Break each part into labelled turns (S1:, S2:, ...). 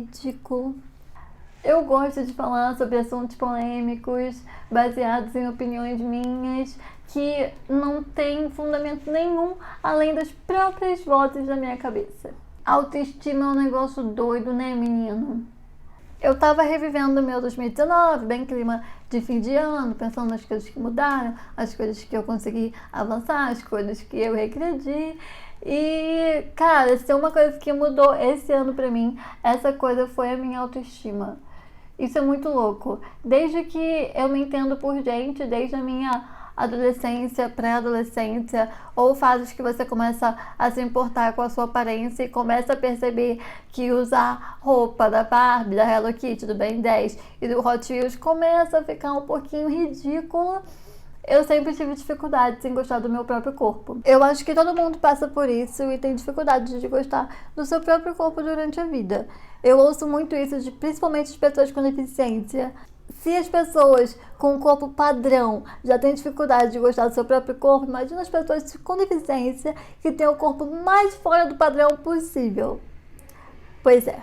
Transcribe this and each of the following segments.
S1: ridículo. Eu gosto de falar sobre assuntos polêmicos, baseados em opiniões minhas, que não tem fundamento nenhum além das próprias vozes da minha cabeça. Autoestima é um negócio doido, né, menino? Eu tava revivendo o meu 2019, bem clima de fim de ano, pensando nas coisas que mudaram, as coisas que eu consegui avançar, as coisas que eu regredi. E, cara, se tem uma coisa que mudou esse ano pra mim, essa coisa foi a minha autoestima. Isso é muito louco. Desde que eu me entendo por gente, desde a minha adolescência, pré-adolescência, ou fases que você começa a se importar com a sua aparência e começa a perceber que usar roupa da Barbie, da Hello Kitty, do Ben 10 e do Hot Wheels começa a ficar um pouquinho ridículo. Eu sempre tive dificuldades em gostar do meu próprio corpo. Eu acho que todo mundo passa por isso e tem dificuldade de gostar do seu próprio corpo durante a vida. Eu ouço muito isso, principalmente de pessoas com deficiência. Se as pessoas com um corpo padrão já têm dificuldade de gostar do seu próprio corpo, imagina as pessoas com deficiência que têm o corpo mais fora do padrão possível. Pois é.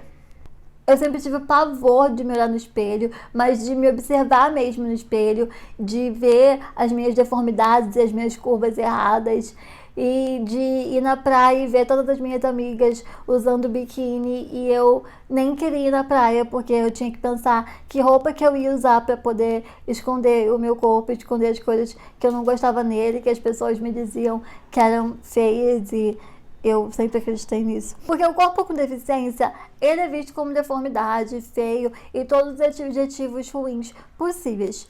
S1: Eu sempre tive pavor de me olhar no espelho, mas de me observar mesmo no espelho, de ver as minhas deformidades e as minhas curvas erradas, e de ir na praia e ver todas as minhas amigas usando biquíni e eu nem queria ir na praia porque eu tinha que pensar que roupa que eu ia usar para poder esconder o meu corpo, esconder as coisas que eu não gostava nele, que as pessoas me diziam que eram feias e eu sempre acreditei nisso. Porque o corpo com deficiência, ele é visto como deformidade, feio e todos os adjetivos ruins possíveis.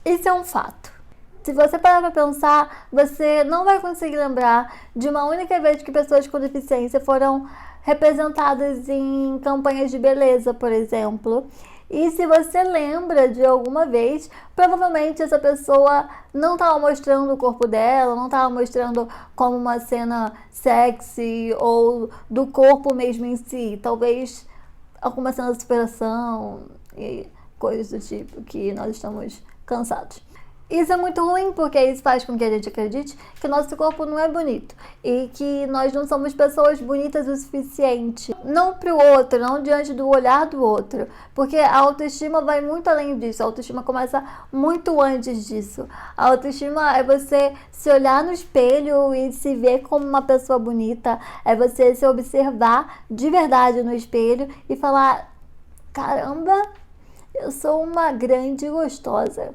S1: Isso é um fato. Se você parar pra pensar, você não vai conseguir lembrar de uma única vez que pessoas com deficiência foram representadas em campanhas de beleza, por exemplo. E se você lembra de alguma vez, provavelmente essa pessoa não estava mostrando o corpo dela, não estava mostrando como uma cena sexy ou do corpo mesmo em si. Talvez alguma cena de superação e coisas do tipo que nós estamos cansados. Isso é muito ruim, porque isso faz com que a gente acredite que o nosso corpo não é bonito e que nós não somos pessoas bonitas o suficiente. Não pro outro, não diante do olhar do outro, porque a autoestima vai muito além disso. A autoestima começa muito antes disso. A autoestima é você se olhar no espelho e se ver como uma pessoa bonita, é você se observar de verdade no espelho e falar: caramba, eu sou uma grande gostosa.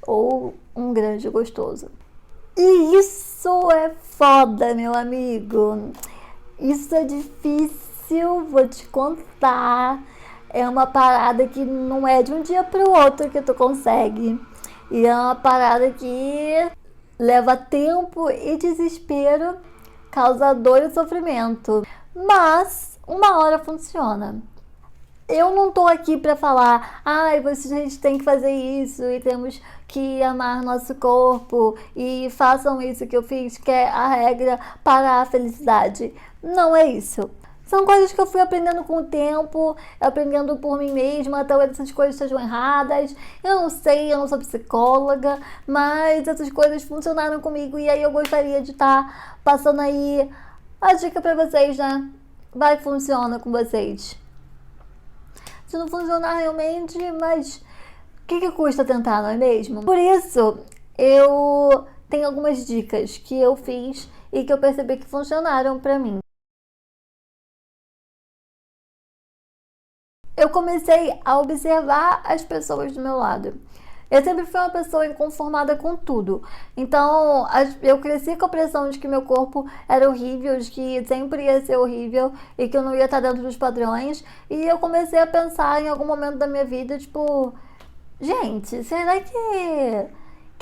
S1: Ou um grande gostoso. E isso é foda, meu amigo. Isso é difícil, vou te contar. É uma parada que não é de um dia pro outro que tu consegue. E é uma parada que leva tempo e desespero, causa dor e sofrimento. Mas uma hora funciona. Eu não tô aqui pra falar, a gente tem que fazer isso e temos que amar nosso corpo e façam isso que eu fiz, que é a regra para a felicidade. Não é isso. São coisas que eu fui aprendendo com o tempo, aprendendo por mim mesma, talvez essas coisas sejam erradas. Eu não sei, eu não sou psicóloga, mas essas coisas funcionaram comigo e aí eu gostaria de estar passando aí a dica pra vocês, né? Vai que funciona com vocês. Se não funcionar realmente, mas o que custa tentar, não é mesmo? Por isso, eu tenho algumas dicas que eu fiz e que eu percebi que funcionaram pra mim. Eu comecei a observar as pessoas do meu lado. Eu sempre fui uma pessoa inconformada com tudo. Então, eu cresci com a pressão de que meu corpo era horrível, de que sempre ia ser horrível e que eu não ia estar dentro dos padrões. E eu comecei a pensar em algum momento da minha vida, tipo, gente, será que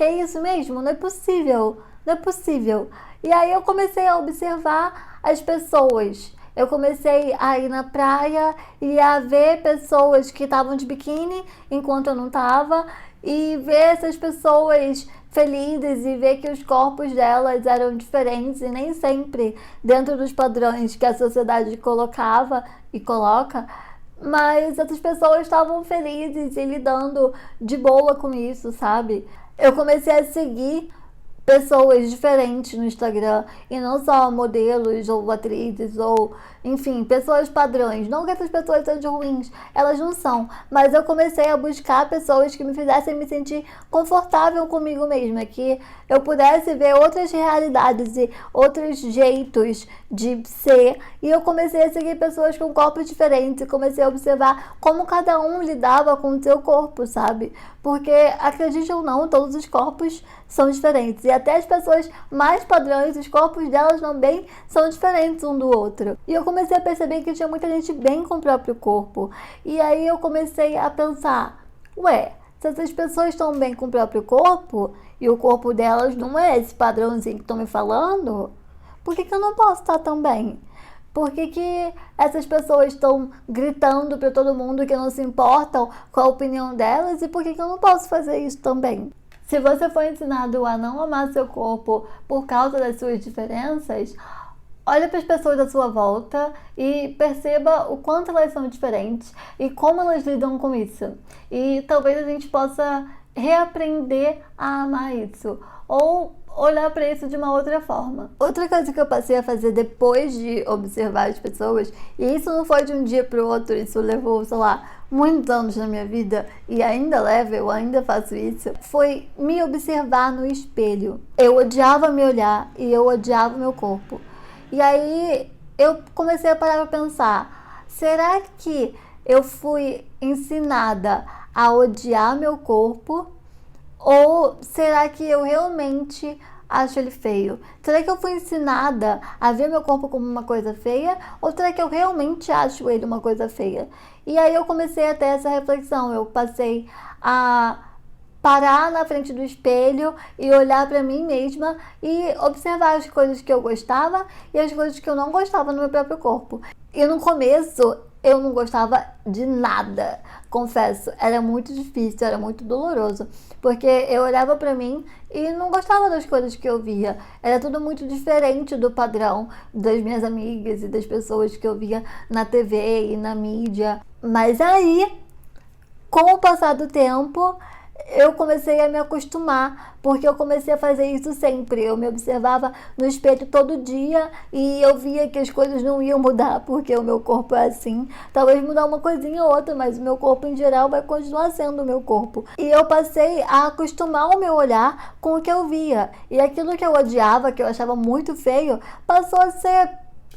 S1: é isso mesmo? Não é possível, não é possível. E aí eu comecei a observar as pessoas. Eu comecei a ir na praia e a ver pessoas que estavam de biquíni enquanto eu não estava e ver essas pessoas felizes e ver que os corpos delas eram diferentes e nem sempre dentro dos padrões que a sociedade colocava e coloca, mas essas pessoas estavam felizes e lidando de boa com isso, sabe? Eu comecei a seguir pessoas diferentes no Instagram e não só modelos ou atrizes ou, enfim, pessoas padrões. Não que essas pessoas sejam ruins, elas não são, mas eu comecei a buscar pessoas que me fizessem me sentir confortável comigo mesma, que eu pudesse ver outras realidades e outros jeitos de ser, e eu comecei a seguir pessoas com corpos diferentes e comecei a observar como cada um lidava com o seu corpo, sabe? Porque, acredite ou não, todos os corpos são diferentes. E até as pessoas mais padrões, os corpos delas também são diferentes um do outro. E eu comecei a perceber que tinha muita gente bem com o próprio corpo. E aí eu comecei a pensar, ué, se essas pessoas estão bem com o próprio corpo, e o corpo delas não é esse padrãozinho que estão me falando, por que eu não posso estar tão bem? Por que essas pessoas estão gritando para todo mundo que não se importam com a opinião delas e por que eu não posso fazer isso também? Se você foi ensinado a não amar seu corpo por causa das suas diferenças, olha para as pessoas à sua volta e perceba o quanto elas são diferentes e como elas lidam com isso. E talvez a gente possa reaprender a amar isso ou olhar para isso de uma outra forma. Outra coisa que eu passei a fazer depois de observar as pessoas, e isso não foi de um dia para o outro, isso levou, sei lá, muitos anos na minha vida e ainda leva, eu ainda faço isso, foi me observar no espelho. Eu odiava me olhar e eu odiava o meu corpo. E aí eu comecei a parar para pensar, será que eu fui ensinada a odiar meu corpo? Ou será que eu realmente acho ele feio? Será que eu fui ensinada a ver meu corpo como uma coisa feia? Ou será que eu realmente acho ele uma coisa feia? E aí eu comecei a ter essa reflexão. Eu passei a parar na frente do espelho e olhar para mim mesma e observar as coisas que eu gostava e as coisas que eu não gostava no meu próprio corpo. E no começo eu não gostava de nada, confesso, era muito difícil, era muito doloroso, porque eu olhava pra mim e não gostava das coisas que eu via, era tudo muito diferente do padrão das minhas amigas e das pessoas que eu via na TV e na mídia. Mas aí, com o passar do tempo, eu comecei a me acostumar, porque eu comecei a fazer isso sempre. Eu me observava no espelho todo dia e eu via que as coisas não iam mudar, porque o meu corpo é assim. Talvez mudar uma coisinha ou outra, mas o meu corpo em geral vai continuar sendo o meu corpo. E eu passei a acostumar o meu olhar com o que eu via. E aquilo que eu odiava, que eu achava muito feio, passou a ser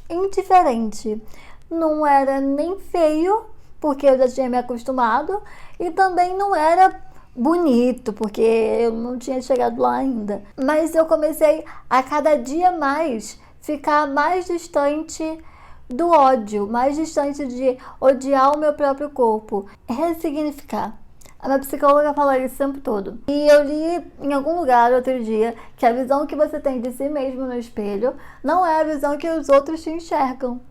S1: indiferente. Não era nem feio, porque eu já tinha me acostumado, e também não era bonito, porque eu não tinha chegado lá ainda. Mas eu comecei a cada dia mais ficar mais distante do ódio, mais distante de odiar o meu próprio corpo. Ressignificar. A minha psicóloga fala isso o tempo todo. E eu li em algum lugar outro dia que a visão que você tem de si mesmo no espelho não é a visão que os outros te enxergam.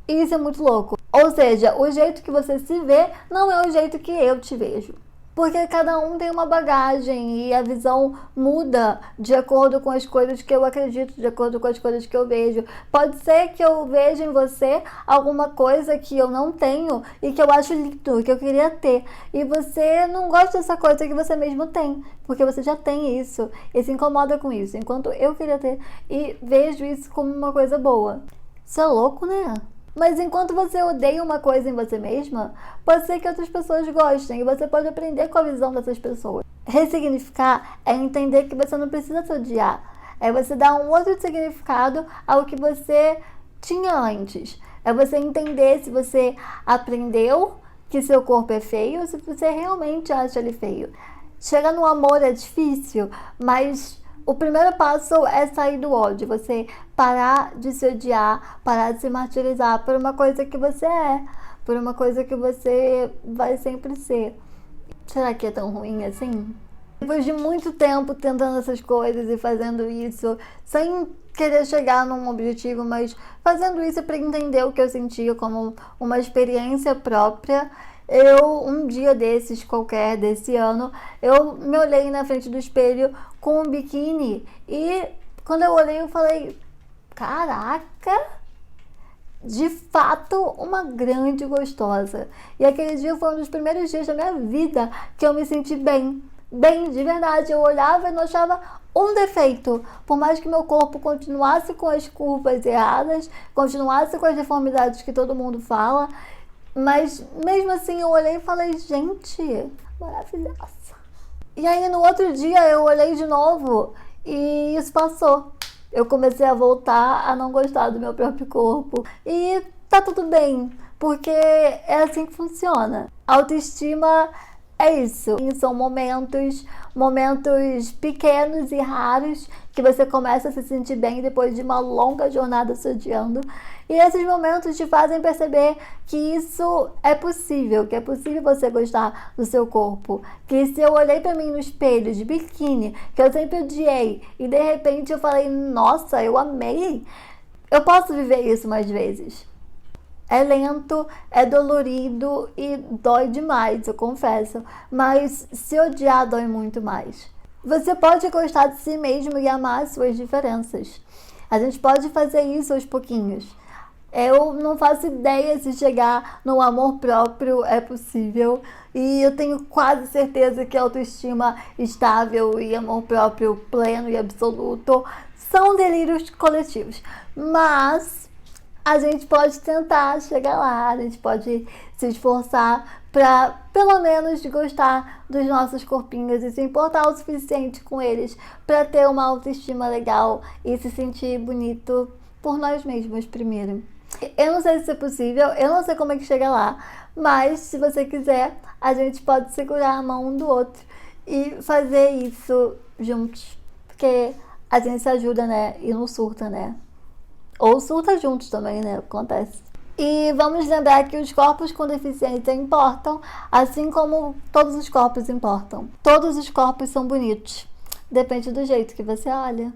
S1: E isso é muito louco. Ou seja, o jeito que você se vê não é o jeito que eu te vejo. Porque cada um tem uma bagagem e a visão muda de acordo com as coisas que eu acredito, de acordo com as coisas que eu vejo. Pode ser que eu veja em você alguma coisa que eu não tenho e que eu acho lindo, que eu queria ter. E você não gosta dessa coisa que você mesmo tem, porque você já tem isso e se incomoda com isso, enquanto eu queria ter e vejo isso como uma coisa boa. Isso é louco, né? Mas enquanto você odeia uma coisa em você mesma, pode ser que outras pessoas gostem e você pode aprender com a visão dessas pessoas. Ressignificar é entender que você não precisa se odiar. É você dar um outro significado ao que você tinha antes. É você entender se você aprendeu que seu corpo é feio ou se você realmente acha ele feio. Chegar no amor é difícil, mas o primeiro passo é sair do ódio, você parar de se odiar, parar de se martirizar por uma coisa que você é, por uma coisa que você vai sempre ser. Será que é tão ruim assim? Depois de muito tempo tentando essas coisas e fazendo isso, sem querer chegar num objetivo, mas fazendo isso para entender o que eu sentia como uma experiência própria, um dia desses, qualquer desse ano, eu me olhei na frente do espelho com um biquíni e quando eu olhei eu falei, caraca, de fato uma grande gostosa. E aquele dia foi um dos primeiros dias da minha vida que eu me senti bem, bem, de verdade. Eu olhava e não achava um defeito. Por mais que meu corpo continuasse com as curvas erradas, continuasse com as deformidades que todo mundo fala, mas mesmo assim eu olhei e falei, gente, maravilhosa. E aí no outro dia eu olhei de novo e isso passou. Eu comecei a voltar a não gostar do meu próprio corpo. E tá tudo bem, porque é assim que funciona. Autoestima é isso. São momentos pequenos e raros que você começa a se sentir bem depois de uma longa jornada se odiando. E esses momentos te fazem perceber que isso é possível, que é possível você gostar do seu corpo. Que se eu olhei pra mim no espelho de biquíni, que eu sempre odiei, e de repente eu falei, nossa, eu amei, eu posso viver isso mais vezes. É lento, é dolorido e dói demais, eu confesso. Mas se odiar dói muito mais. Você pode gostar de si mesmo e amar as suas diferenças. A gente pode fazer isso aos pouquinhos. Eu não faço ideia se chegar no amor próprio é possível. E eu tenho quase certeza que autoestima estável e amor próprio pleno e absoluto são delírios coletivos. Mas a gente pode tentar chegar lá, a gente pode se esforçar para pelo menos gostar dos nossos corpinhos e se importar o suficiente com eles para ter uma autoestima legal e se sentir bonito por nós mesmos primeiro. Eu não sei se é possível, eu não sei como é que chega lá, mas se você quiser, a gente pode segurar a mão um do outro e fazer isso juntos, porque a gente se ajuda, né, e não surta, né? Ou surta juntos também, né? Acontece. E vamos lembrar que os corpos com deficiência importam, assim como todos os corpos importam. Todos os corpos são bonitos. Depende do jeito que você olha.